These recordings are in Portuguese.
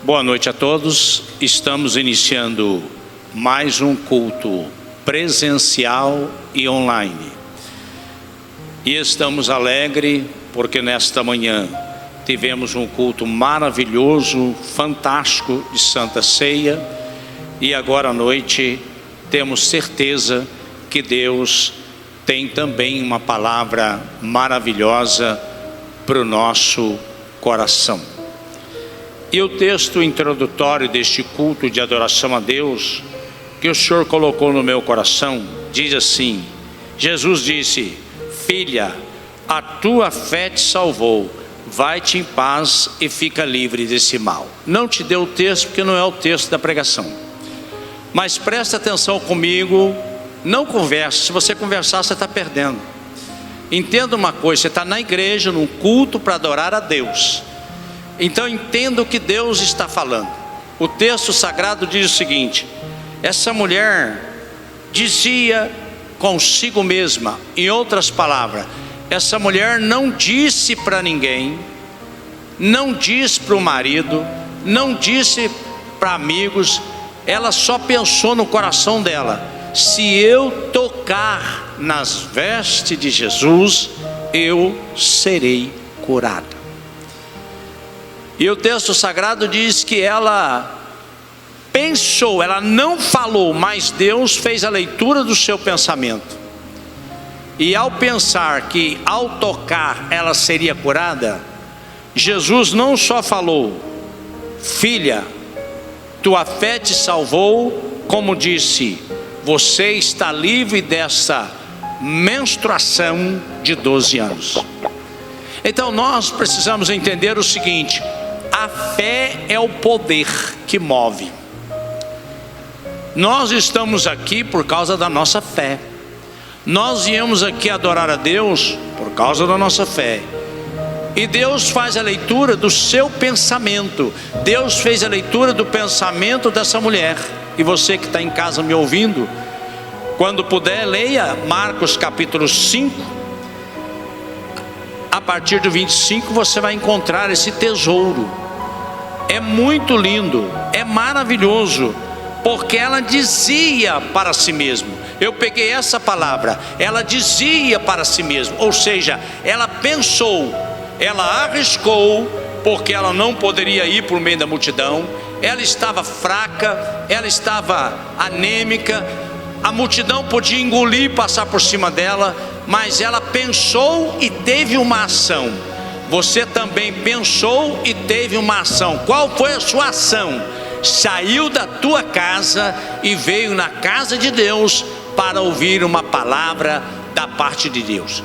Boa noite a todos. Estamos iniciando mais um culto presencial e online. E estamos alegres porque nesta manhã tivemos um culto maravilhoso, fantástico de Santa Ceia. E agora à noite temos certeza que Deus tem também uma palavra maravilhosa para o nosso coração. E o texto introdutório deste culto de adoração a Deus, que o Senhor colocou no meu coração, diz assim: Jesus disse: filha, a tua fé te salvou, vai-te em paz e fica livre desse mal. Não te deu o texto porque não é o texto da pregação, mas presta atenção comigo, não converse. Se você conversar, você está perdendo. Entenda uma coisa: você está na igreja, num culto para adorar a Deus. Então entenda o que Deus está falando. O texto sagrado diz o seguinte: essa mulher dizia consigo mesma, em outras palavras, essa mulher não disse para ninguém, não disse para o marido, não disse para amigos, ela só pensou no coração dela: se eu tocar nas vestes de Jesus, eu serei curada. E o texto sagrado diz que ela pensou, ela não falou, mas Deus fez a leitura do seu pensamento. E ao pensar que ao tocar ela seria curada, Jesus não só falou: filha, tua fé te salvou, como disse: você está livre dessa menstruação de 12 anos. Então nós precisamos entender o seguinte: a fé é o poder que move. Nós estamos aqui por causa da nossa fé. Nós viemos aqui adorar a Deus por causa da nossa fé. E Deus faz a leitura do seu pensamento. Deus fez a leitura do pensamento dessa mulher. E você que está em casa me ouvindo, quando puder, leia Marcos capítulo 5. A partir do 25 você vai encontrar esse tesouro. É muito lindo, é maravilhoso, porque ela dizia para si mesma. Eu peguei essa palavra, ela dizia para si mesma, ou seja, ela pensou, ela arriscou, porque ela não poderia ir por meio da multidão. Ela estava fraca, ela estava anêmica, a multidão podia engolir, passar por cima dela, mas ela pensou e teve uma ação. Você também pensou e teve uma ação. Qual foi a sua ação? Saiu da tua casa e veio na casa de Deus para ouvir uma palavra da parte de Deus.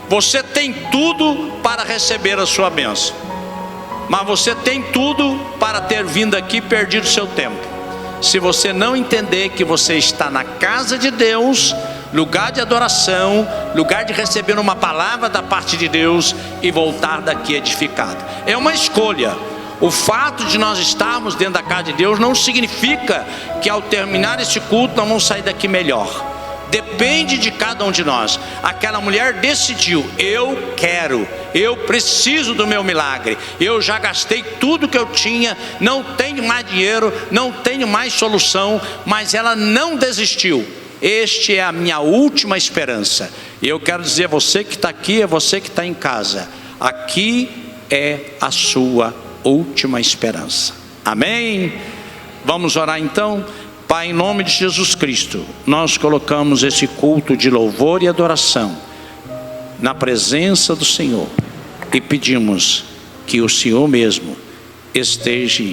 Você tem tudo para receber a sua bênção, mas você tem tudo para ter vindo aqui e perdido seu tempo. Se você não entender que você está na casa de Deus, lugar de adoração, lugar de receber uma palavra da parte de Deus e voltar daqui edificado. É uma escolha. O fato de nós estarmos dentro da casa de Deus não significa que ao terminar esse culto nós vamos sair daqui melhor. Depende de cada um de nós. Aquela mulher decidiu: eu quero, eu preciso do meu milagre. Eu já gastei tudo que eu tinha, não tenho mais dinheiro, não tenho mais solução, mas ela não desistiu. Este é a minha última esperança. E eu quero dizer a você que está aqui, a você que está em casa: aqui é a sua última esperança. Amém? Vamos orar então. Pai, em nome de Jesus Cristo, nós colocamos esse culto de louvor e adoração na presença do Senhor e pedimos que o Senhor mesmo esteja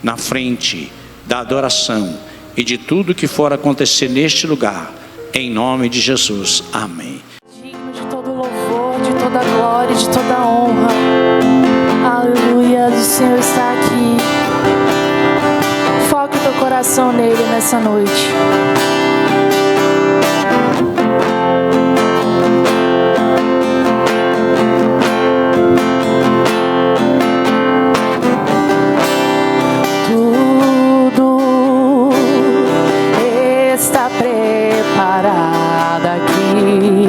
na frente da adoração e de tudo que for acontecer neste lugar, em nome de Jesus. Amém. Digno de todo louvor, de toda glória, de toda honra. Aleluia, o Senhor está aqui. Foque o teu coração nele nessa noite. Tudo está preparado aqui.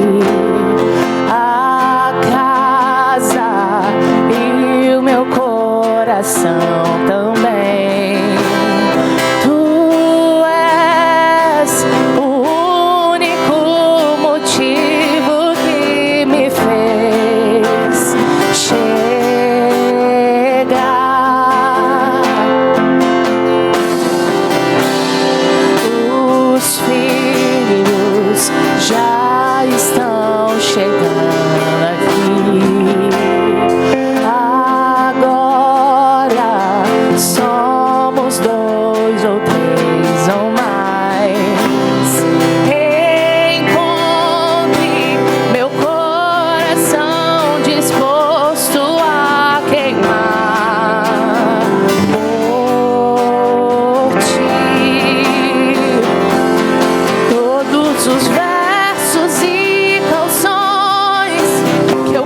A casa e o meu coração também. estão chegando aqui. Agora somos dois ou três ou mais. Encontre meu coração disposto a queimar por ti. Todos os versos e canções que eu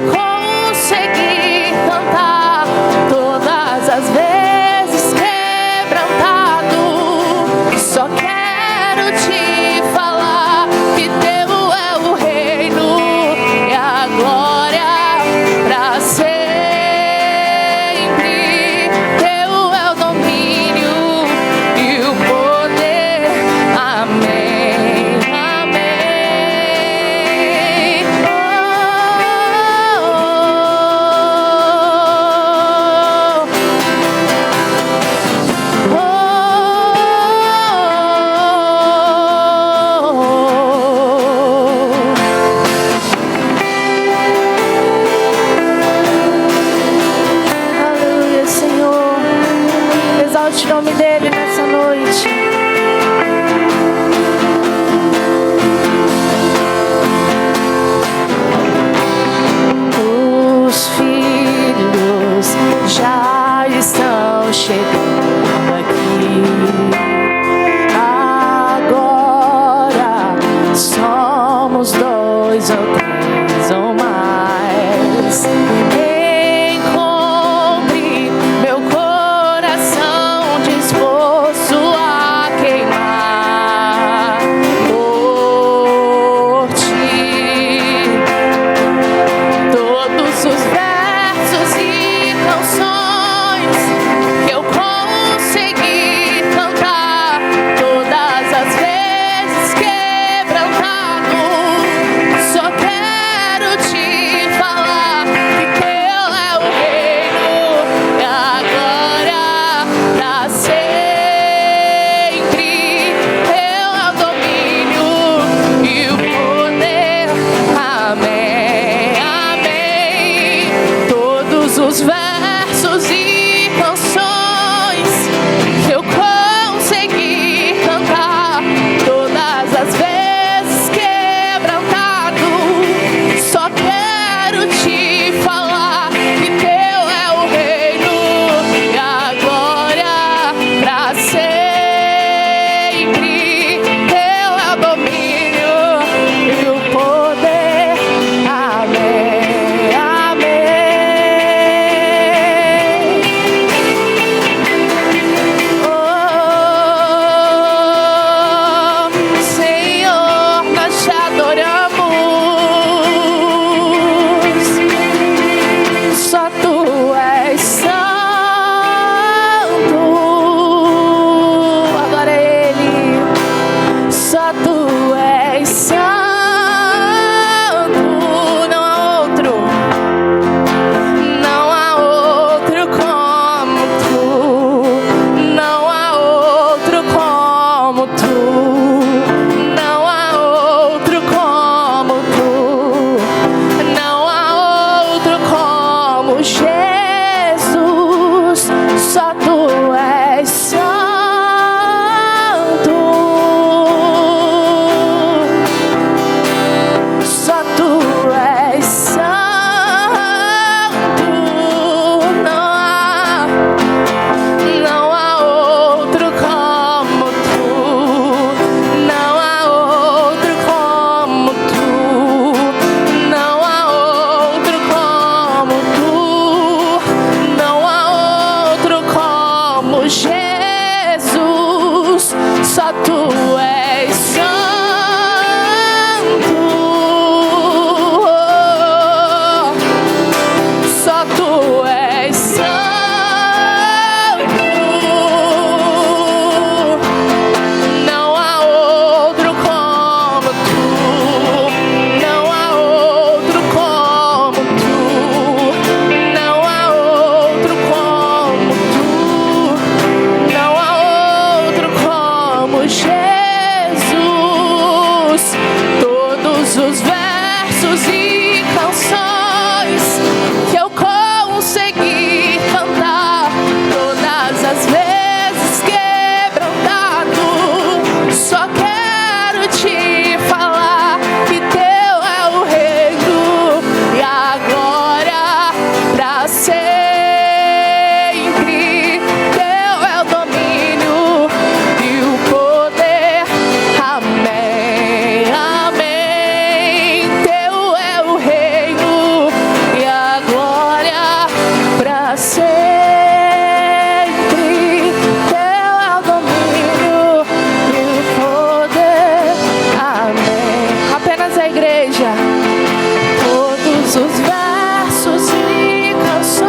todos os versos e canções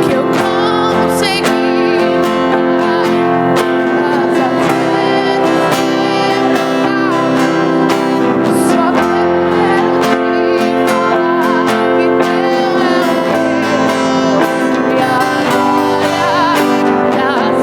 que eu consegui fazer, só quero te falar que teu é o Deus e a glória das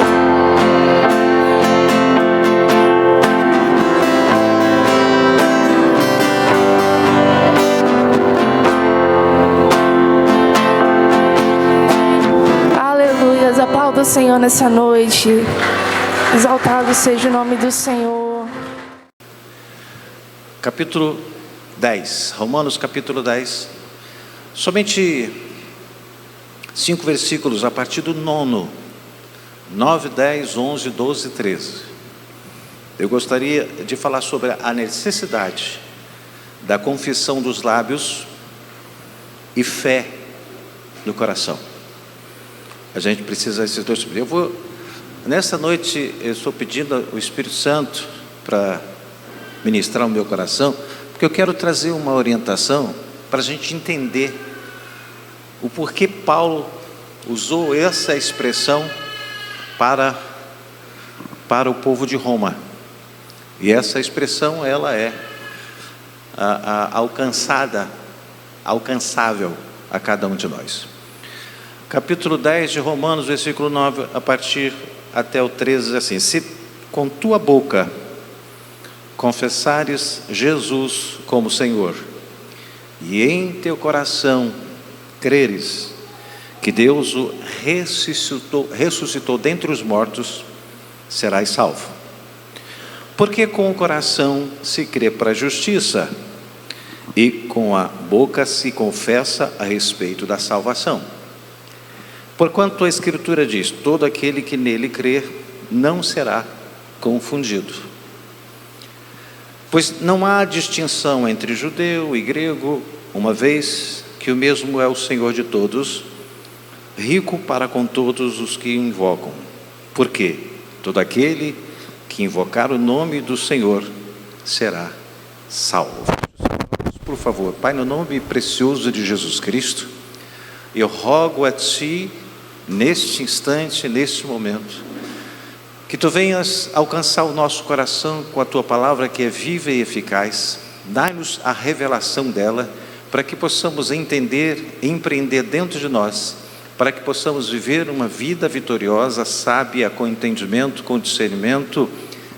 Aleluias, aplauda o Senhor nessa noite. Exaltado seja o nome do Senhor. Capítulo 10, Romanos capítulo 10. Somente 5 versículos a partir do 9, 9, 10, 11, 12 e 13. Eu gostaria de falar sobre a necessidade da confissão dos lábios e fé no coração. A gente precisa desses dois. Nessa noite, eu estou pedindo ao Espírito Santo para ministrar o meu coração, porque eu quero trazer uma orientação para a gente entender o porquê Paulo usou essa expressão para o povo de Roma. E essa expressão, ela é alcançável a cada um de nós. Capítulo 10 de Romanos, versículo 9, a partir até o 13, diz assim: se com tua boca confessares Jesus como Senhor, e em teu coração creres que Deus o ressuscitou dentre os mortos, serás salvo. Porque com o coração se crê para a justiça, e com a boca se confessa a respeito da salvação. Porquanto a Escritura diz: todo aquele que nele crer não será confundido. Pois não há distinção entre judeu e grego, uma vez que o mesmo é o Senhor de todos, rico para com todos os que o invocam. Porque todo aquele que invocar o nome do Senhor será salvo. Por favor, Pai, no nome precioso de Jesus Cristo, eu rogo a Ti, neste instante, neste momento, que Tu venhas alcançar o nosso coração com a Tua palavra que é viva e eficaz. Dai-nos a revelação dela, para que possamos entender e empreender dentro de nós, para que possamos viver uma vida vitoriosa, sábia, com entendimento, com discernimento,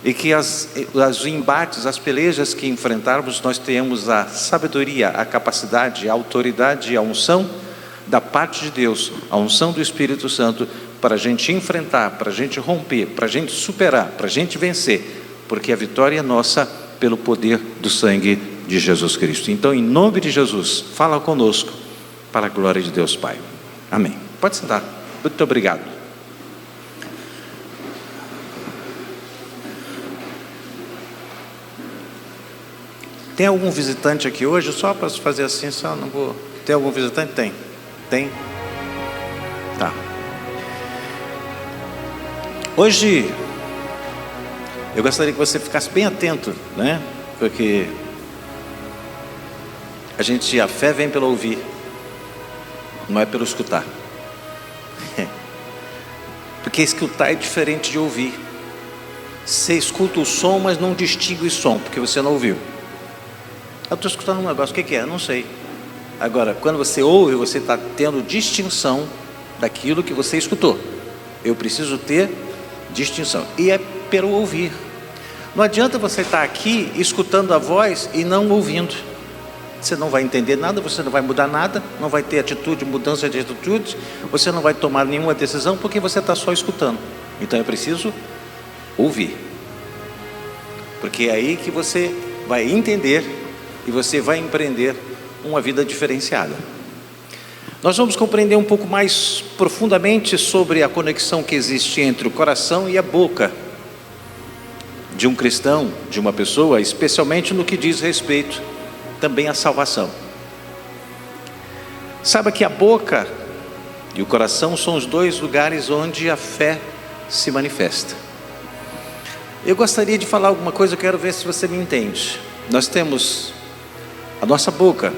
e que os embates, as pelejas que enfrentarmos, nós tenhamos a sabedoria, a capacidade, a autoridade e a unção da parte de Deus, a unção do Espírito Santo, para a gente enfrentar, para a gente romper, para a gente superar, para a gente vencer, porque a vitória é nossa pelo poder do sangue de Jesus Cristo. Então, em nome de Jesus, fala conosco, para a glória de Deus Pai. Amém. Pode sentar. Muito obrigado. Tem algum visitante aqui hoje? Só para fazer assim, só não vou... Tem algum visitante? Tem. Tem? Tá. Hoje, eu gostaria que você ficasse bem atento, né? Porque a fé vem pelo ouvir, não é pelo escutar. Porque escutar é diferente de ouvir. Você escuta o som, mas não distingue o som, porque você não ouviu. Eu estou escutando um negócio, o que é? Eu não sei. Agora, quando você ouve, você está tendo distinção daquilo que você escutou. Eu preciso ter distinção. E é pelo ouvir. Não adianta você estar aqui escutando a voz e não ouvindo. Você não vai entender nada, você não vai mudar nada, não vai ter atitude, mudança de atitude, você não vai tomar nenhuma decisão porque você está só escutando. Então é preciso ouvir. Porque é aí que você vai entender e você vai empreender uma vida diferenciada. Nós vamos compreender um pouco mais profundamente sobre a conexão que existe entre o coração e a boca de um cristão, de uma pessoa, especialmente no que diz respeito também à salvação. Saiba que a boca e o coração são os dois lugares onde a fé se manifesta. Eu gostaria de falar alguma coisa, eu quero ver se você me entende. Nós temos a nossa boca,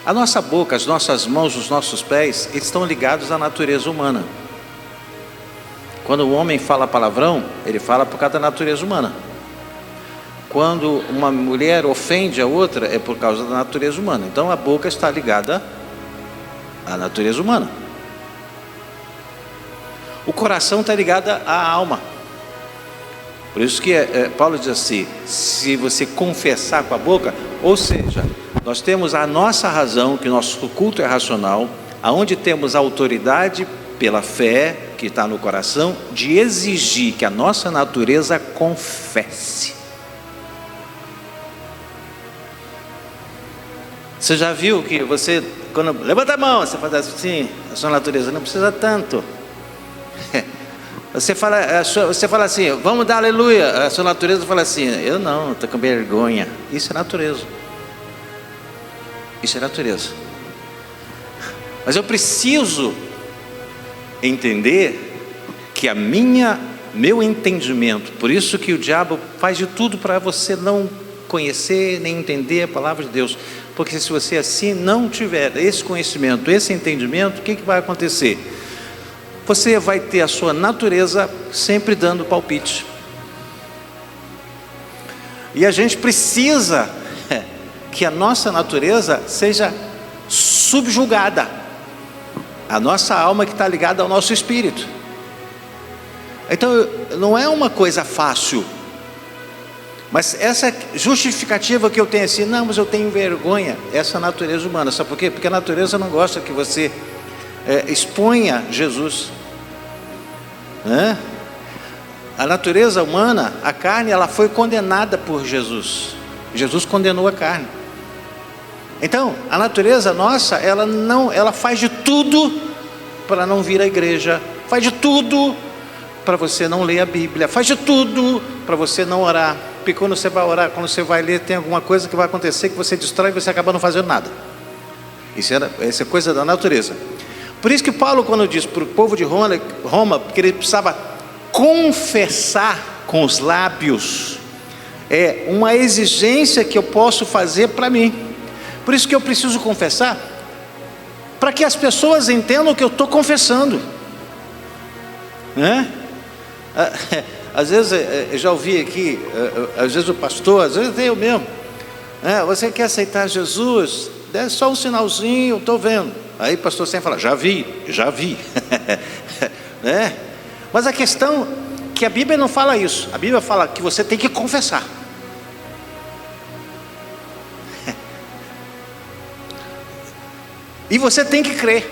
A nossa boca, as nossas mãos, os nossos pés, eles estão ligados à natureza humana. Quando o homem fala palavrão, ele fala por causa da natureza humana. Quando uma mulher ofende a outra, é por causa da natureza humana. Então a boca está ligada à natureza humana. O coração está ligado à alma. Por isso que Paulo diz assim: se você confessar com a boca, ou seja, nós temos a nossa razão, que nosso culto é racional, aonde temos a autoridade pela fé que está no coração, de exigir que a nossa natureza confesse. Você já viu que você, quando levanta a mão, você faz assim, a sua natureza não precisa tanto. Você fala assim, vamos dar aleluia, a sua natureza fala assim, eu não, estou com vergonha. Isso é natureza. Isso é natureza. Mas eu preciso entender que meu entendimento, por isso que o diabo faz de tudo para você não conhecer nem entender a palavra de Deus, porque se você assim não tiver esse conhecimento, esse entendimento, o que vai acontecer? Você vai ter a sua natureza sempre dando palpite. E a gente precisa que a nossa natureza seja subjugada. A nossa alma que está ligada ao nosso espírito. Então não é uma coisa fácil. Mas essa justificativa que eu tenho assim, não, mas eu tenho vergonha, essa natureza humana. Sabe por quê? Porque a natureza não gosta que você exponha Jesus. A natureza humana, a carne, ela foi condenada por Jesus. Jesus condenou a carne. Então, a natureza nossa, ela faz de tudo para não vir à igreja, faz de tudo para você não ler a Bíblia, faz de tudo para você não orar, porque quando você vai orar, quando você vai ler, tem alguma coisa que vai acontecer que você destrói e você acaba não fazendo nada. Isso é coisa da natureza. Por isso que Paulo, quando diz para o povo de Roma, que ele precisava confessar com os lábios, é uma exigência que eu posso fazer para mim. Por isso que eu preciso confessar, para que as pessoas entendam que eu estou confessando. Às vezes, eu já ouvi aqui, às vezes o pastor, às vezes eu mesmo, você quer aceitar Jesus? Dê só um sinalzinho, estou vendo. Aí o pastor sempre fala, já vi. Mas a questão é que a Bíblia não fala isso. A Bíblia fala que você tem que confessar. E você tem que crer.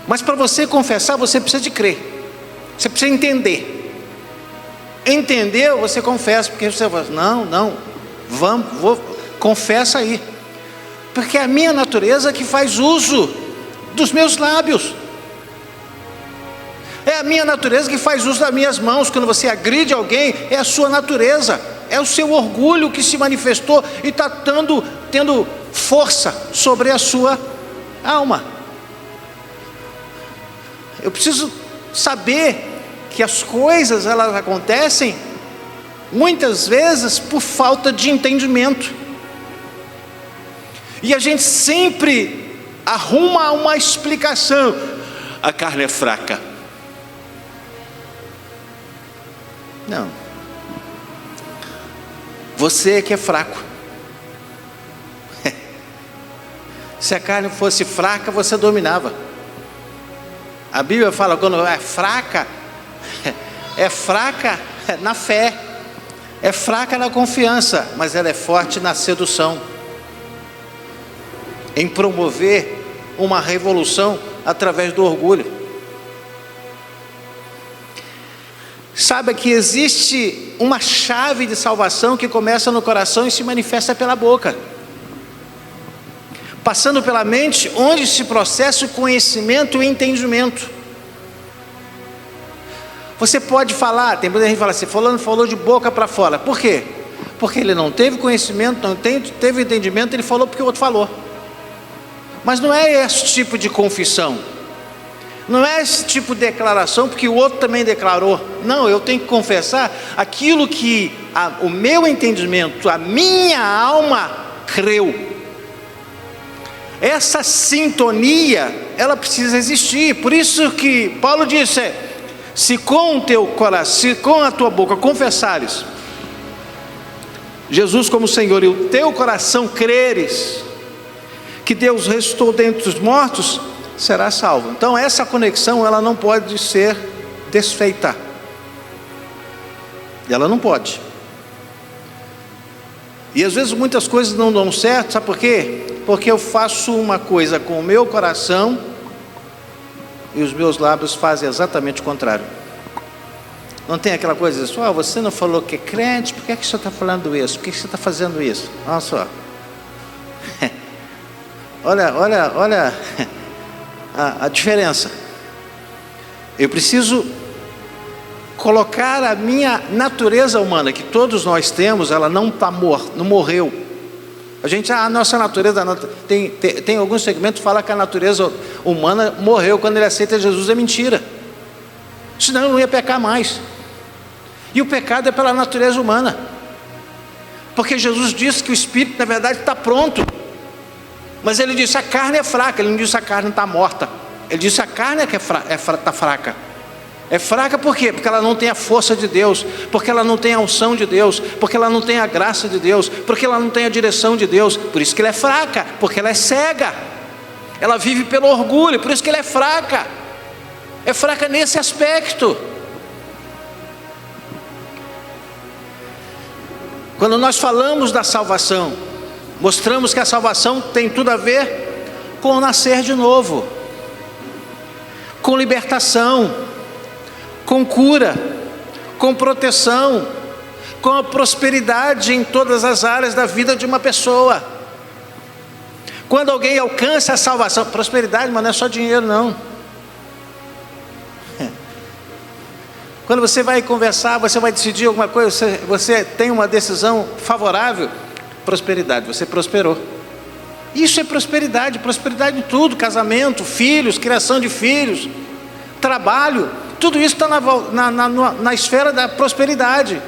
Mas para você confessar, você precisa de crer. Você precisa entender. Entendeu? Você confessa. Porque você fala, não, confessa aí. Porque é a minha natureza que faz uso dos meus lábios. É a minha natureza que faz uso das minhas mãos. Quando você agride alguém, é a sua natureza. É o seu orgulho que se manifestou e está tendo força sobre a sua alma. Eu preciso saber que as coisas, elas acontecem muitas vezes por falta de entendimento. E a gente sempre arruma uma explicação. A carne é fraca. Não. Você que é fraco. Se a carne fosse fraca, você dominava. A Bíblia fala, quando é fraca na fé, é fraca na confiança, mas ela é forte na sedução, em promover uma revolução através do orgulho. Saiba que existe uma chave de salvação que começa no coração e se manifesta pela boca, passando pela mente, onde se processa o conhecimento e o entendimento. Você pode falar, tem muita gente que fala assim, fulano falou de boca para fora. Por quê? Porque ele não teve conhecimento, não teve entendimento, ele falou porque o outro falou. Mas não é esse tipo de confissão, não é esse tipo de declaração porque o outro também declarou. Não, eu tenho que confessar aquilo que o meu entendimento, a minha alma creu. essa sintonia, ela precisa existir. Por isso que Paulo disse: se com o teu coração, se com a tua boca confessares Jesus como Senhor, e o teu coração creres que Deus ressuscitou dentre os mortos, será salvo. Então essa conexão, ela não pode ser desfeita. Ela não pode. E às vezes muitas coisas não dão certo, sabe por quê? Porque eu faço uma coisa com o meu coração e os meus lábios fazem exatamente o contrário. Não tem aquela coisa assim: você não falou que é crente, por que você está falando isso? Por que você está fazendo isso? Olha só. olha a diferença. Eu preciso colocar a minha natureza humana, que todos nós temos, ela não morreu. A nossa natureza, tem alguns segmentos que falam que a natureza humana morreu quando ele aceita Jesus. É mentira. Senão ele não ia pecar mais. E o pecado é pela natureza humana, porque Jesus disse que o espírito na verdade está pronto, mas ele disse: a carne é fraca. Ele não disse a carne está morta. Ele disse a carne é que está fraca. É fraca por quê? Porque ela não tem a força de Deus, porque ela não tem a unção de Deus, porque ela não tem a graça de Deus, porque ela não tem a direção de Deus. Por isso que ela é fraca, porque ela é cega, ela vive pelo orgulho. Por isso que ela é fraca nesse aspecto. Quando nós falamos da salvação, mostramos que a salvação tem tudo a ver com o nascer de novo, com libertação, com cura, com proteção, com a prosperidade em todas as áreas da vida de uma pessoa. Quando alguém alcança a salvação, prosperidade, mas não é só dinheiro não. Quando você vai conversar, você vai decidir alguma coisa, você tem uma decisão favorável, prosperidade, você prosperou. Isso é prosperidade em tudo: casamento, filhos, criação de filhos, trabalho. Tudo isso está na esfera da prosperidade.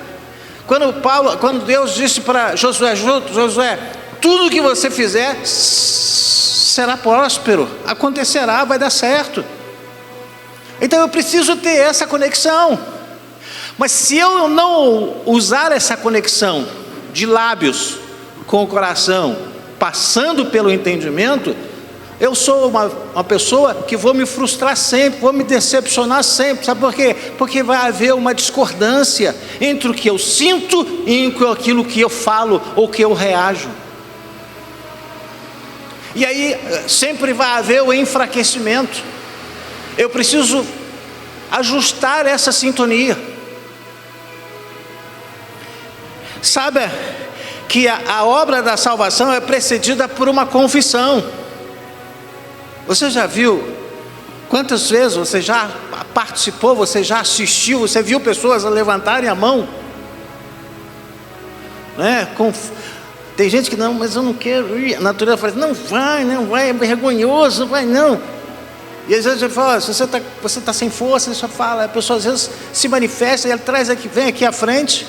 Quando Deus disse para Josué: tudo que você fizer será próspero, acontecerá, vai dar certo. Então eu preciso ter essa conexão. Mas se eu não usar essa conexão de lábios com o coração, passando pelo entendimento, eu sou uma pessoa que vou me frustrar sempre, vou me decepcionar sempre. Sabe por quê? Porque vai haver uma discordância entre o que eu sinto e aquilo que eu falo ou que eu reajo. E aí sempre vai haver o enfraquecimento. Eu preciso ajustar essa sintonia. Sabe que a obra da salvação é precedida por uma confissão. Você já viu quantas vezes você já participou, você já assistiu, você viu pessoas levantarem a mão, né? Tem gente que não, mas eu não quero ir. A natureza fala: não vai, é vergonhoso, não vai não. E às vezes você fala: se você está sem força, você só fala. A pessoa às vezes se manifesta e ela vem aqui à frente,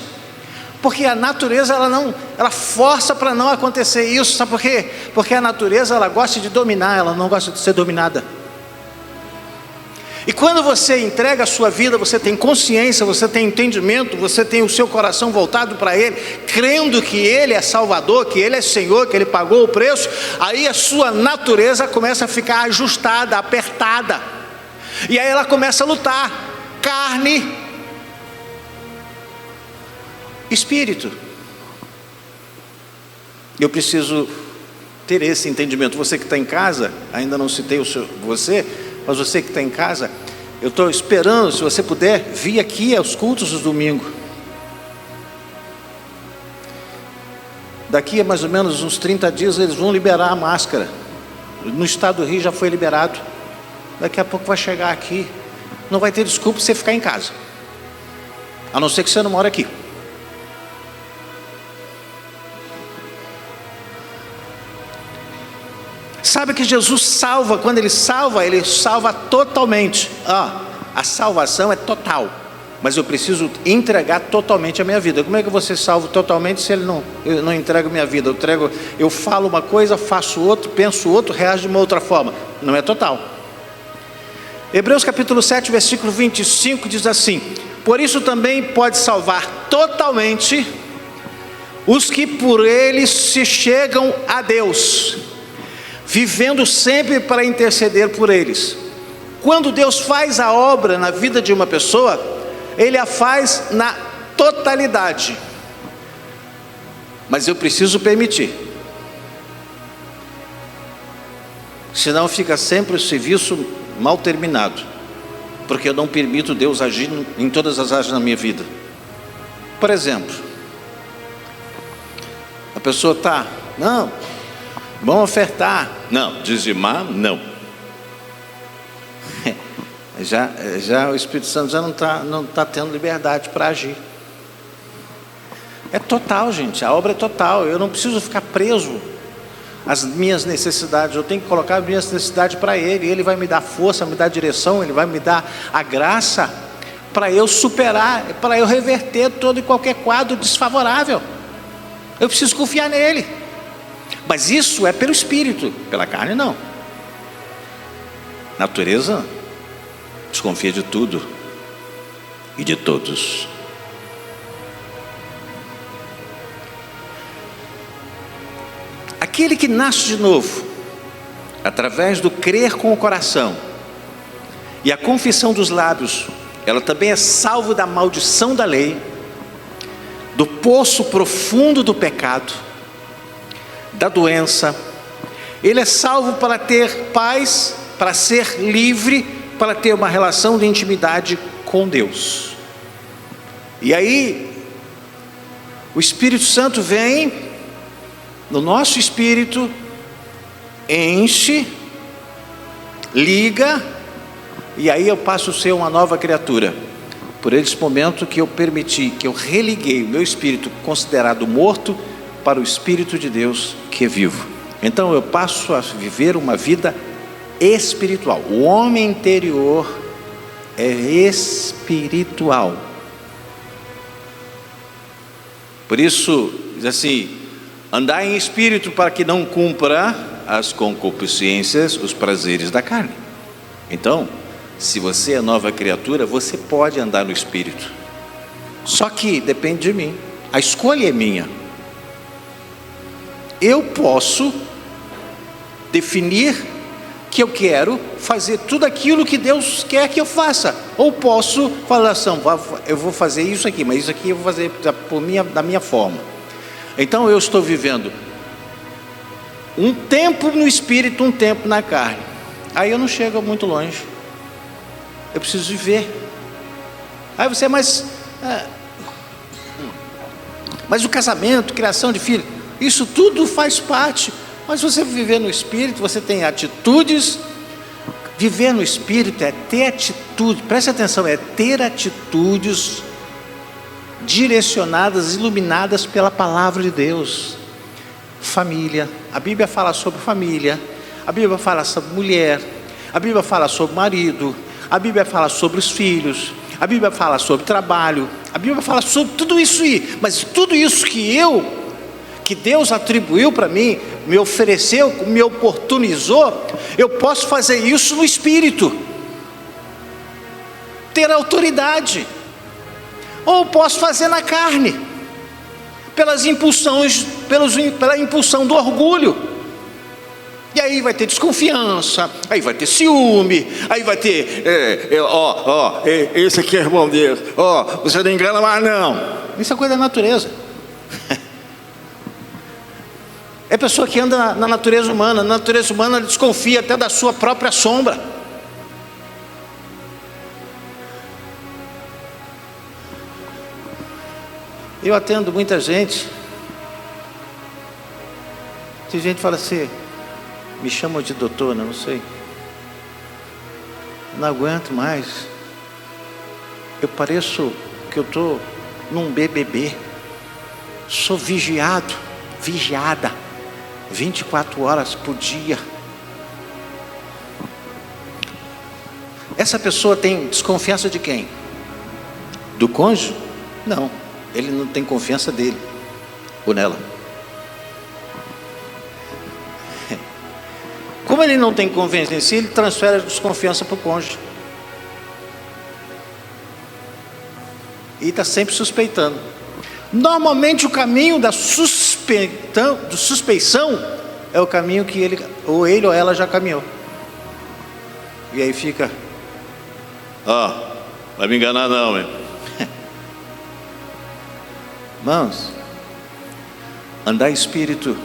porque a natureza ela força para não acontecer isso. Sabe por quê? Porque a natureza ela gosta de dominar, ela não gosta de ser dominada. E quando você entrega a sua vida, você tem consciência, você tem entendimento, você tem o seu coração voltado para Ele, crendo que Ele é Salvador, que Ele é Senhor, que Ele pagou o preço, aí a sua natureza começa a ficar ajustada, apertada, e aí ela começa a lutar: carne, espírito. Eu preciso ter esse entendimento. Você que está em casa, ainda não citei mas você que está em casa, eu estou esperando, se você puder, vir aqui aos cultos do domingo. Daqui a mais ou menos uns 30 dias eles vão liberar a máscara. No estado do Rio já foi liberado. Daqui a pouco vai chegar aqui. Não vai ter desculpa você ficar em casa, a não ser que você não mora aqui. Sabe que Jesus salva, quando Ele salva totalmente. A salvação é total. mas eu preciso entregar totalmente a minha vida. Como é que eu vou ser salvo totalmente se eu não entrego a minha vida? Eu falo uma coisa, faço outra, penso outra, reajo de uma outra forma. Não é total. Hebreus capítulo 7, versículo 25 diz assim: por isso também pode salvar totalmente os que por ele se chegam a Deus, vivendo sempre para interceder por eles. Quando Deus faz a obra na vida de uma pessoa, Ele a faz na totalidade, mas eu preciso permitir, senão fica sempre o serviço mal terminado, porque eu não permito Deus agir em todas as áreas da minha vida. Por exemplo, a pessoa está, não, vamos ofertar, não, dizimar, não. Já o Espírito Santo já não está tendo liberdade para agir. É total, gente, a obra é total. Eu não preciso ficar preso às minhas necessidades, eu tenho que colocar as minhas necessidades para Ele. Ele vai me dar força, me dar direção, Ele vai me dar a graça para eu superar, para eu reverter todo e qualquer quadro desfavorável. Eu preciso confiar nele, mas isso é pelo Espírito, pela carne não. Natureza desconfia de tudo e de todos. Aquele que nasce de novo, através do crer com o coração e a confissão dos lábios, ela também é salvo da maldição da lei, do poço profundo do pecado, da doença. Ele é salvo para ter paz, para ser livre, para ter uma relação de intimidade com Deus. E aí o Espírito Santo vem no nosso espírito, enche, liga, e aí eu passo a ser uma nova criatura. Por esse momento que eu permiti, que eu religuei o meu espírito considerado morto para o Espírito de Deus que é vivo. Então eu passo a viver uma vida espiritual. O homem interior é espiritual. Por isso, diz assim: andar em espírito para que não cumpra as concupiscências, os prazeres da carne. Então, se você é nova criatura, você pode andar no espírito. Só que depende de mim. A escolha é minha. Eu posso definir que eu quero fazer tudo aquilo que Deus quer que eu faça, ou posso falar assim: eu vou fazer isso aqui, mas isso aqui eu vou fazer da minha forma. Então eu estou vivendo um tempo no espírito, um tempo na carne. Aí eu não chego muito longe. Eu preciso viver. Aí você, mas o casamento, criação de filho, isso tudo faz parte. Mas você viver no espírito, você tem atitudes. Viver no espírito é ter atitude, preste atenção, é ter atitudes direcionadas, iluminadas pela palavra de Deus. Família, a Bíblia fala sobre família, a Bíblia fala sobre mulher, a Bíblia fala sobre marido, a Bíblia fala sobre os filhos, a Bíblia fala sobre trabalho, a Bíblia fala sobre tudo isso aí. Mas tudo isso que Deus atribuiu para mim, me ofereceu, me oportunizou, eu posso fazer isso no espírito, ter autoridade, ou posso fazer na carne, pela impulsão do orgulho. E aí vai ter desconfiança, aí vai ter ciúme, aí vai ter, esse aqui é irmão Deus, você não engana mais não. Isso é coisa da natureza. É pessoa que anda na natureza humana. Na natureza humana desconfia até da sua própria sombra. Eu atendo muita gente. Tem gente que fala assim: me chamam de doutor, não sei, não aguento mais, eu pareço que eu estou num BBB, sou vigiada 24 horas por dia. Essa pessoa tem desconfiança de quem? do cônjuge? Não, ele não tem confiança dele ou nela. Como ele não tem confiança em si, ele transfere a desconfiança para o cônjuge. E está sempre suspeitando. Normalmente o caminho da suspeição é o caminho que ele ou ela já caminhou. E aí fica, vai me enganar não, hein? Irmãos, andar em espírito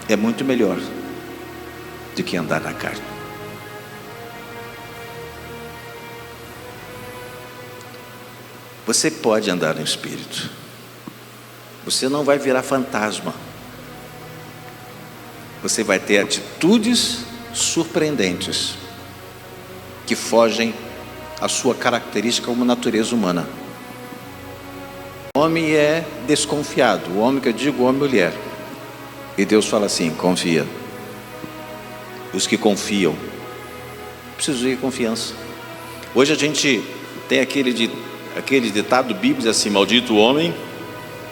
é muito melhor do que andar na carne. Você pode andar no espírito. Você não vai virar fantasma. Você vai ter atitudes surpreendentes que fogem à sua característica como natureza humana. O homem é desconfiado. O homem que eu digo, homem e mulher. E Deus fala assim, confia. Os que confiam precisam de confiança. Hoje a gente tem aquele ditado bíblico assim, maldito o homem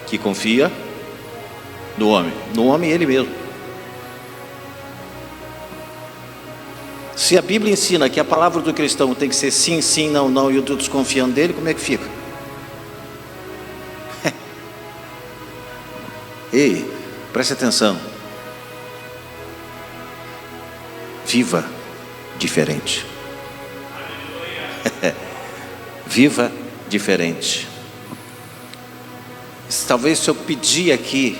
que confia no homem ele mesmo. Se a Bíblia ensina que a palavra do cristão tem que ser sim, sim, não, não, e eu estou desconfiando dele, como é que fica? Ei, preste atenção. Viva diferente. Viva diferente. Talvez se eu pedir aqui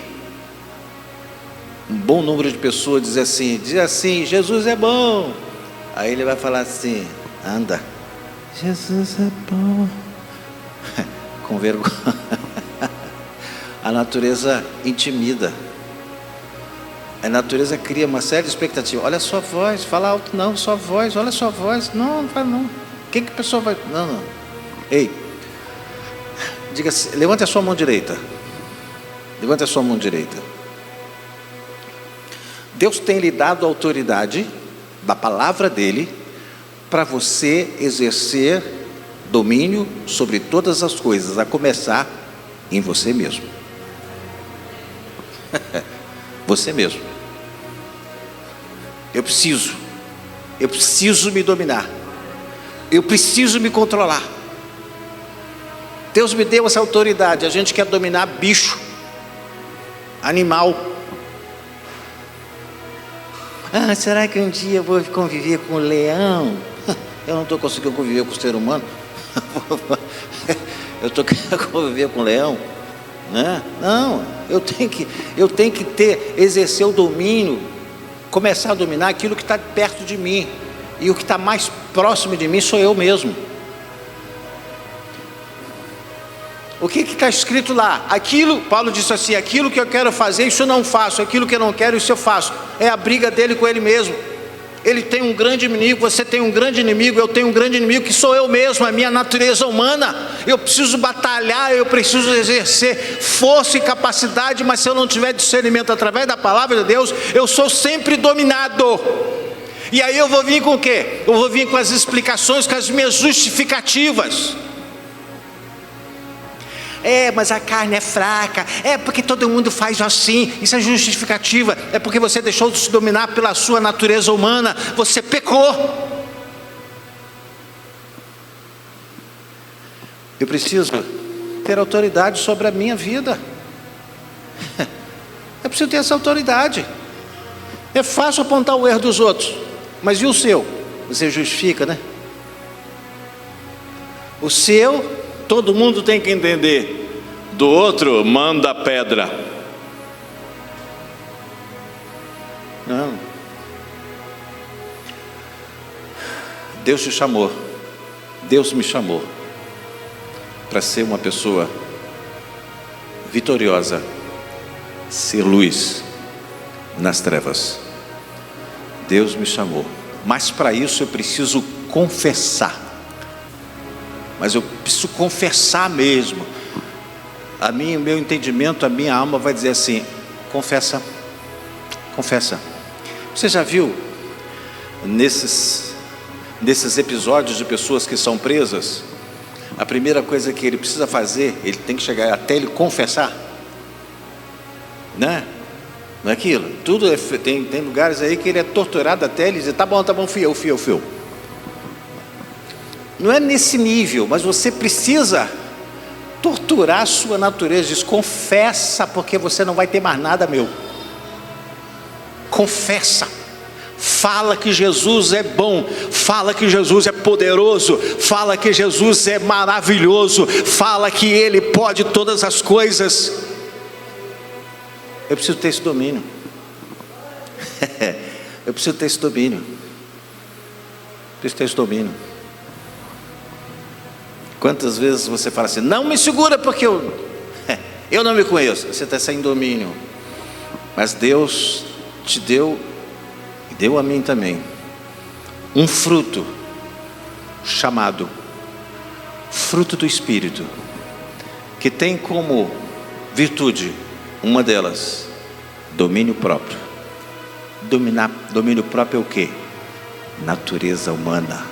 um bom número de pessoas diz assim, Jesus é bom. Aí ele vai falar assim, anda, Jesus é bom. Com vergonha. A natureza intimida. A natureza cria uma série de expectativas. Olha a sua voz, fala alto, não, sua voz, olha a sua voz. Não, não fala não. Quem que a pessoa vai... Não. Ei, diga assim, levante a sua mão direita. Levante a sua mão direita. Deus tem lhe dado a autoridade da palavra dele para você exercer domínio sobre todas as coisas, a começar em você mesmo. Você mesmo. Eu preciso me dominar. Eu preciso me controlar. Deus me deu essa autoridade. A gente quer dominar bicho, animal. Será que um dia eu vou conviver com o leão? Eu não estou conseguindo conviver com o ser humano. Eu estou querendo conviver com o leão, né? Não, eu tenho que exercer o domínio, começar a dominar aquilo que está perto de mim. E o que está mais próximo de mim sou eu mesmo. O que está escrito lá? Paulo disse assim, aquilo que eu quero fazer, isso eu não faço. Aquilo que eu não quero, isso eu faço. É a briga dele com ele mesmo. Ele tem um grande inimigo, você tem um grande inimigo, eu tenho um grande inimigo que sou eu mesmo, a minha natureza humana. Eu preciso batalhar, eu preciso exercer força e capacidade, mas se eu não tiver discernimento através da palavra de Deus, eu sou sempre dominado. E aí eu vou vir com o quê? Eu vou vir com as explicações, com as minhas justificativas. Mas a carne é fraca, porque todo mundo faz assim, isso é justificativa, é porque você deixou de se dominar pela sua natureza humana, você pecou. Eu preciso ter autoridade sobre a minha vida. Eu preciso ter essa autoridade. É fácil apontar o erro dos outros, mas e o seu? Você justifica, né? O seu, todo mundo tem que entender. Do outro, manda pedra. Não. Deus te chamou. Deus me chamou para ser uma pessoa vitoriosa, ser luz nas trevas. Deus me chamou. Mas para isso eu preciso confessar. Mas eu preciso confessar mesmo. O meu entendimento, a minha alma vai dizer assim, confessa. Você já viu nesses episódios de pessoas que são presas, a primeira coisa que ele precisa fazer, ele tem que chegar até ele confessar, né? Não é aquilo? Tudo tem lugares aí que ele é torturado até ele dizer, tá bom, fui eu. Não é nesse nível, mas você precisa torturar a sua natureza. Diz, confessa, porque você não vai ter mais nada meu. Confessa. Fala que Jesus é bom, fala que Jesus é poderoso, fala que Jesus é maravilhoso, fala que Ele pode todas as coisas. Eu preciso ter esse domínio. Eu preciso ter esse domínio. Preciso ter esse domínio. Quantas vezes você fala assim, não me segura porque eu não me conheço. Você está sem domínio. Mas Deus te deu, e deu a mim também, um fruto chamado fruto do Espírito, que tem como virtude, uma delas, domínio próprio. Domínio próprio é o quê? Natureza humana.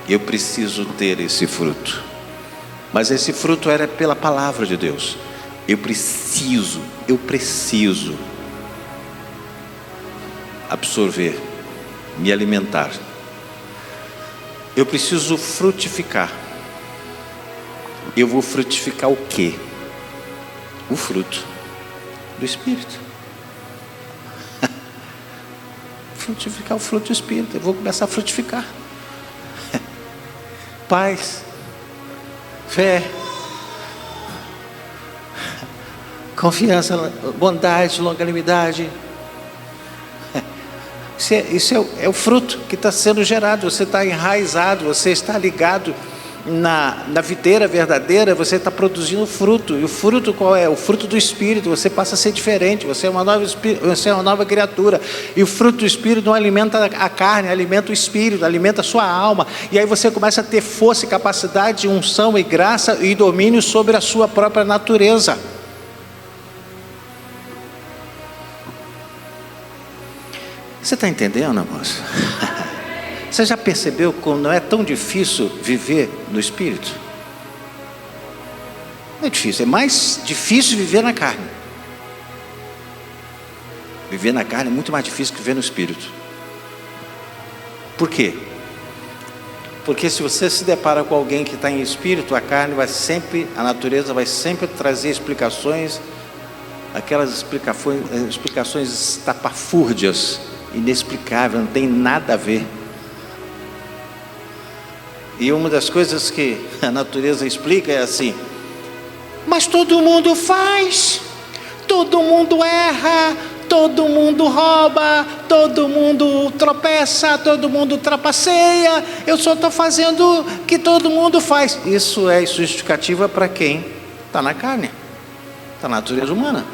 Eu preciso ter esse fruto, mas esse fruto era pela palavra de Deus. Eu preciso absorver, me alimentar. Eu preciso frutificar. Eu vou frutificar o quê? O fruto do Espírito. Frutificar o fruto do Espírito. Eu vou começar a frutificar. Paz, fé, confiança, bondade, longanimidade. Isso é o fruto que está sendo gerado. Você está enraizado, você está ligado na videira verdadeira, você está produzindo fruto. E o fruto qual é? O fruto do Espírito. Você passa a ser diferente, você é uma nova criatura. E o fruto do Espírito não alimenta a carne, alimenta o Espírito, alimenta a sua alma. E aí você começa a ter força e capacidade, unção e graça e domínio sobre a sua própria natureza. Você está entendendo, moça? Você já percebeu como não é tão difícil viver no Espírito? Não é difícil, é mais difícil viver na carne. Viver na carne é muito mais difícil que viver no Espírito. Por quê? Porque se você se depara com alguém que está em Espírito, a natureza vai sempre trazer explicações, aquelas explicações estapafúrdias, inexplicáveis, não tem nada a ver. E uma das coisas que a natureza explica é assim, mas todo mundo faz, todo mundo erra, todo mundo rouba, todo mundo tropeça, todo mundo trapaceia, eu só estou fazendo o que todo mundo faz. Isso é justificativa para quem está na carne, está na natureza humana.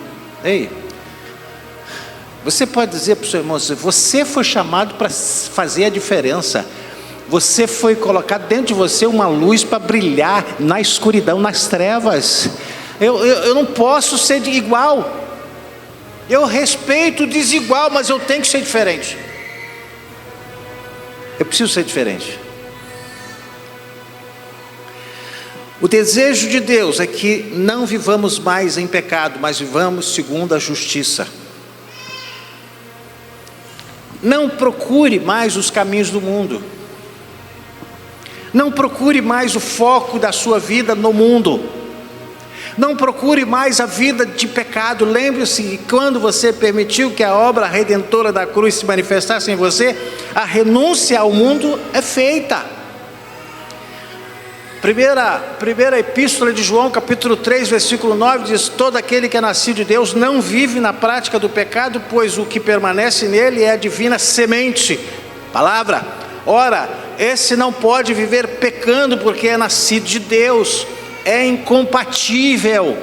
Ei, você pode dizer para o seu irmão, você foi chamado para fazer a diferença. Você foi colocar dentro de você uma luz para brilhar na escuridão, nas trevas. Eu não posso ser igual. Eu respeito o desigual, mas eu tenho que ser diferente. Eu preciso ser diferente. O desejo de Deus é que não vivamos mais em pecado, mas vivamos segundo a justiça. Não procure mais os caminhos do mundo. Não procure mais o foco da sua vida no mundo. Não procure mais a vida de pecado. Lembre-se que quando você permitiu que a obra redentora da cruz se manifestasse em você, a renúncia ao mundo é feita. Primeira epístola de João, capítulo 3, versículo 9, diz: todo aquele que é nascido de Deus não vive na prática do pecado, pois o que permanece nele é a divina semente. Palavra. Ora, esse não pode viver pecando, porque é nascido de Deus. É incompatível.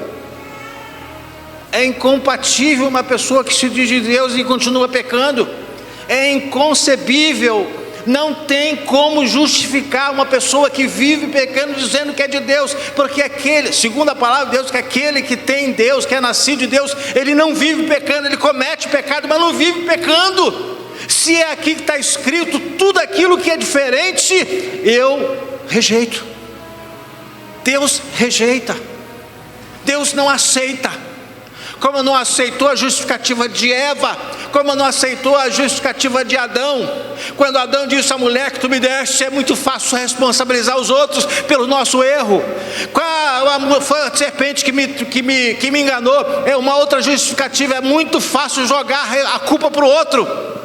É incompatível uma pessoa que se diz de Deus e continua pecando. É inconcebível. Não tem como justificar uma pessoa que vive pecando dizendo que é de Deus, porque segundo a palavra de Deus, que aquele que tem Deus, que é nascido de Deus, ele não vive pecando, ele comete pecado, mas não vive pecando. Se é aqui que está escrito, tudo aquilo que é diferente, eu rejeito. Deus rejeita, Deus não aceita. Como não aceitou a justificativa de Eva, como não aceitou a justificativa de Adão. Quando Adão disse à mulher que tu me deste, é muito fácil responsabilizar os outros pelo nosso erro. Foi a serpente que me enganou, é uma outra justificativa. É muito fácil jogar a culpa para o outro.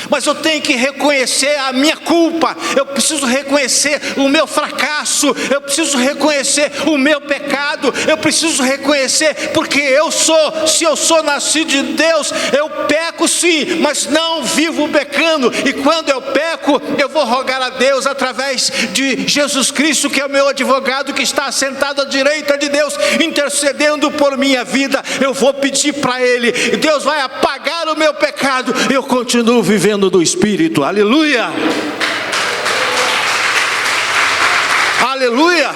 Mas eu tenho que reconhecer a minha culpa, eu preciso reconhecer o meu fracasso, eu preciso reconhecer o meu pecado, eu preciso reconhecer, porque se eu sou nascido de Deus, eu peco sim, mas não vivo pecando. E quando eu peco, eu vou rogar a Deus através de Jesus Cristo, que é o meu advogado, que está sentado à direita de Deus, intercedendo por minha vida. Eu vou pedir para Ele, Deus vai apagar o meu pecado, eu continuo vivendo do Espírito. Aleluia, aleluia.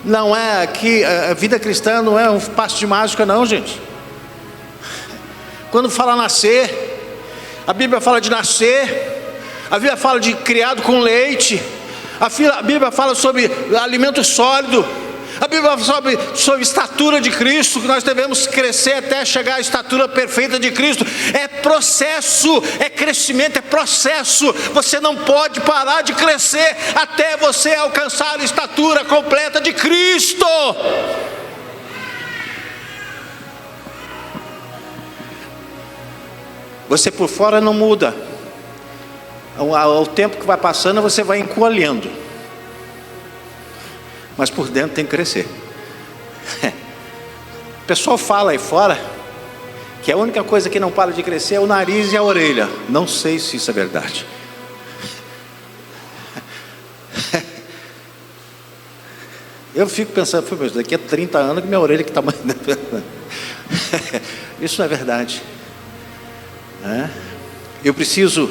Não é aqui, a vida cristã não é um passo de mágica não, gente. Quando fala nascer, a Bíblia fala de nascer, a Bíblia fala de criado com leite, a Bíblia fala sobre alimento sólido, a Bíblia fala sobre estatura de Cristo, que nós devemos crescer até chegar à estatura perfeita de Cristo. É processo, é crescimento, é processo. Você não pode parar de crescer até você alcançar a estatura completa de Cristo. Você por fora não muda, ao tempo que vai passando você vai encolhendo, mas por dentro tem que crescer. O pessoal fala aí fora que a única coisa que não para de crescer é o nariz e a orelha. Não sei se isso é verdade. Eu fico pensando, daqui a 30 anos que minha orelha que está... Isso não é verdade. Eu preciso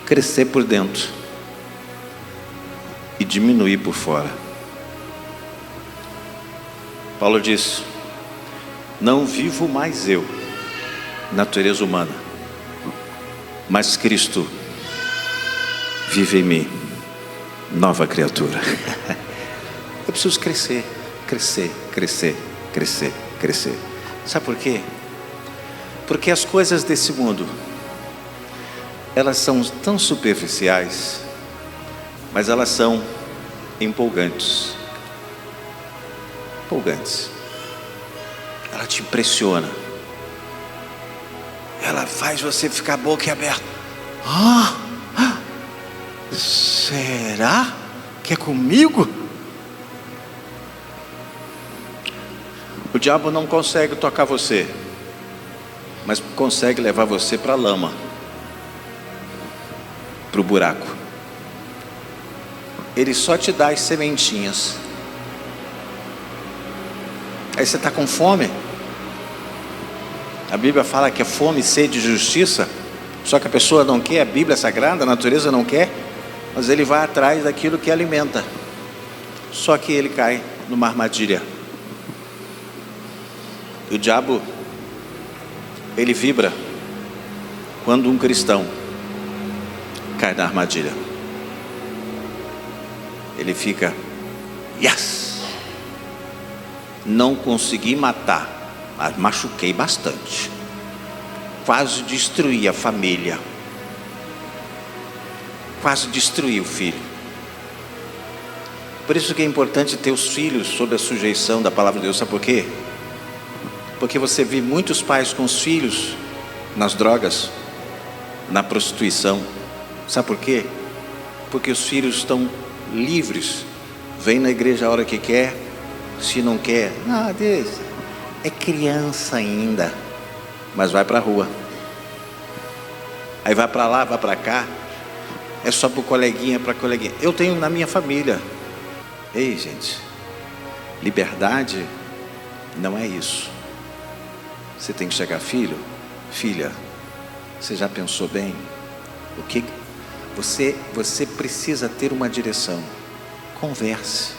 crescer por dentro e diminuir por fora. Paulo diz: não vivo mais eu, natureza humana, mas Cristo vive em mim, nova criatura. Eu preciso crescer, crescer, crescer, crescer, crescer. Sabe por quê? Porque as coisas desse mundo, elas são tão superficiais, mas elas são empolgantes. Empolgantes. Ela te impressiona. Ela faz você ficar boca aberta. Será que é comigo? O diabo não consegue tocar você, mas consegue levar você para a lama, para o buraco. Ele só te dá as sementinhas. Aí você está com fome. A Bíblia fala que é fome e sede de justiça. Só que a pessoa não quer, a Bíblia Sagrada, a natureza não quer, mas ele vai atrás daquilo que alimenta. Só que ele cai numa armadilha. E o diabo, ele vibra quando um cristão cai na armadilha. Ele fica, yes, não consegui matar, mas machuquei bastante, quase destruí a família, quase destruí o filho. Por isso que é importante ter os filhos sob a sujeição da palavra de Deus. Sabe por quê? Porque você vê muitos pais com os filhos nas drogas, na prostituição. Sabe por quê? Porque os filhos estão livres. Vem na igreja a hora que quer. Se não quer, Deus, é criança ainda, mas vai para a rua. Aí vai para lá, vai para cá. É só para o coleguinha, para coleguinha. Eu tenho na minha família. Ei, gente, liberdade não é isso. Você tem que chegar, filho, filha, você já pensou bem? O que você precisa ter uma direção. Converse.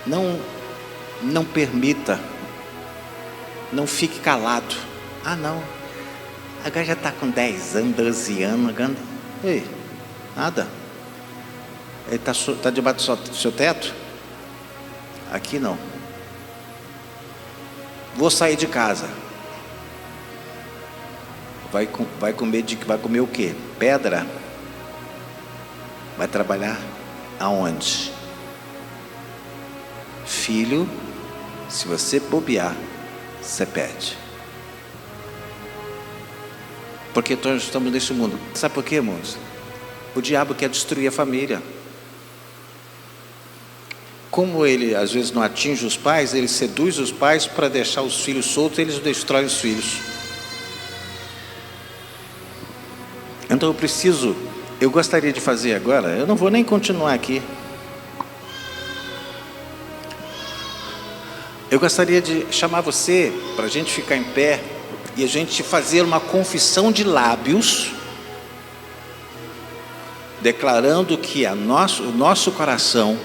Não Não permita. Não fique calado. Ah, não. Agora já está com 10 anos, 12 anos. Ei, nada. Ele está debaixo do seu teto? Aqui não. Vou sair de casa. Vai comer o quê? Pedra? Vai trabalhar aonde? Filho, se você bobear, você perde. Porque nós estamos nesse mundo. Sabe por quê, irmãos? O diabo quer destruir a família. Como ele às vezes não atinge os pais, ele seduz os pais para deixar os filhos soltos, e eles destroem os filhos. Então eu gostaria de fazer agora, eu não vou nem continuar aqui. Eu gostaria de chamar você para a gente ficar em pé e a gente fazer uma confissão de lábios, declarando que o nosso coração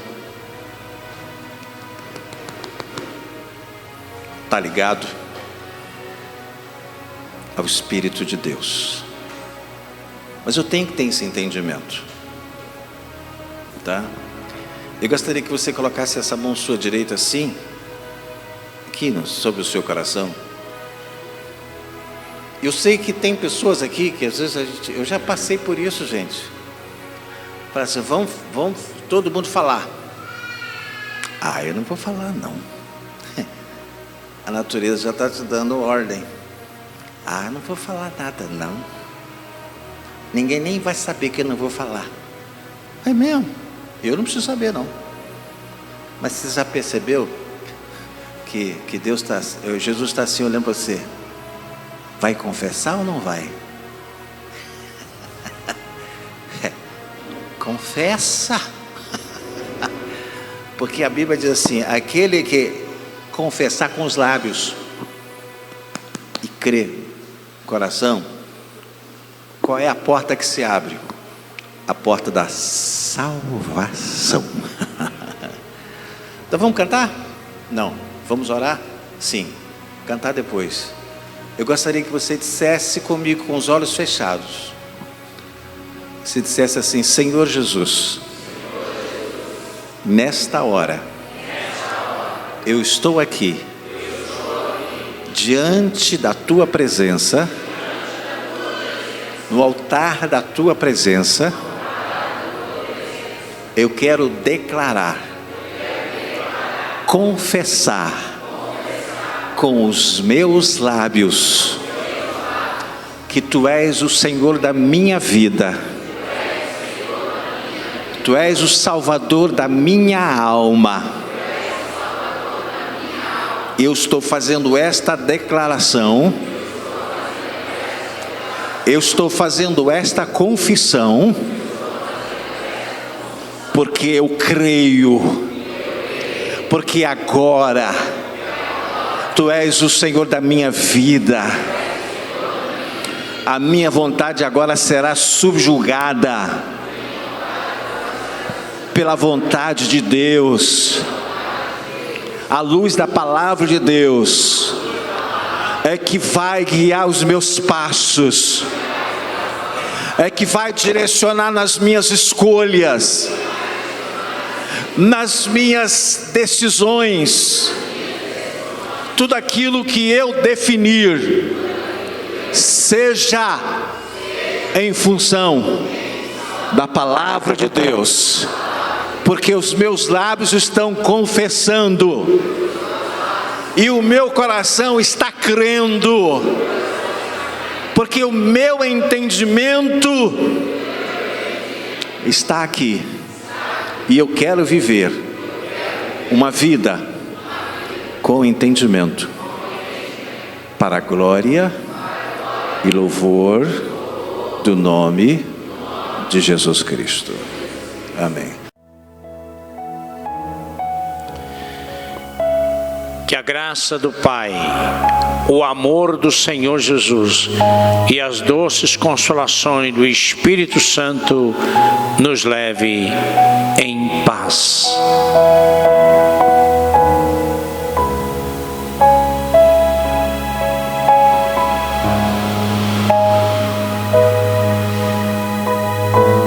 está ligado ao Espírito de Deus. Mas eu tenho que ter esse entendimento, tá? Eu gostaria que você colocasse essa mão sua direita assim, aqui sobre o seu coração. Eu sei que tem pessoas aqui que às vezes eu já passei por isso, gente. Fala assim, vamos todo mundo falar. Ah, eu não vou falar não. A natureza já está te dando ordem. Ah, não vou falar nada não. Ninguém nem vai saber que eu não vou falar. É mesmo? Eu não preciso saber não. Mas você já percebeu que Jesus está assim olhando para você? Vai confessar ou não vai? Confessa. Porque a Bíblia diz assim, aquele que confessar com os lábios e crer no coração, qual é a porta que se abre? A porta da salvação. Então vamos cantar? Não. Vamos orar? Sim. Cantar depois. Eu gostaria que você dissesse comigo com os olhos fechados. Se dissesse assim, Senhor Jesus, nesta hora, eu estou aqui, diante da Tua presença, no altar da Tua presença, eu quero declarar, confessar com os meus lábios que Tu és o Senhor da minha vida, Tu és o Salvador da minha alma. Eu estou fazendo esta declaração, eu estou fazendo esta confissão, porque eu creio, porque agora Tu és o Senhor da minha vida. A minha vontade agora será subjugada pela vontade de Deus. A luz da palavra de Deus é que vai guiar os meus passos, é que vai direcionar nas minhas escolhas, nas minhas decisões. Tudo aquilo que eu definir, seja em função da palavra de Deus, porque os meus lábios estão confessando e o meu coração está crendo, porque o meu entendimento está aqui, e eu quero viver uma vida com entendimento, para a glória e louvor do nome de Jesus Cristo. Amém. Que a graça do Pai, o amor do Senhor Jesus e as doces consolações do Espírito Santo nos leve em paz. Senhor.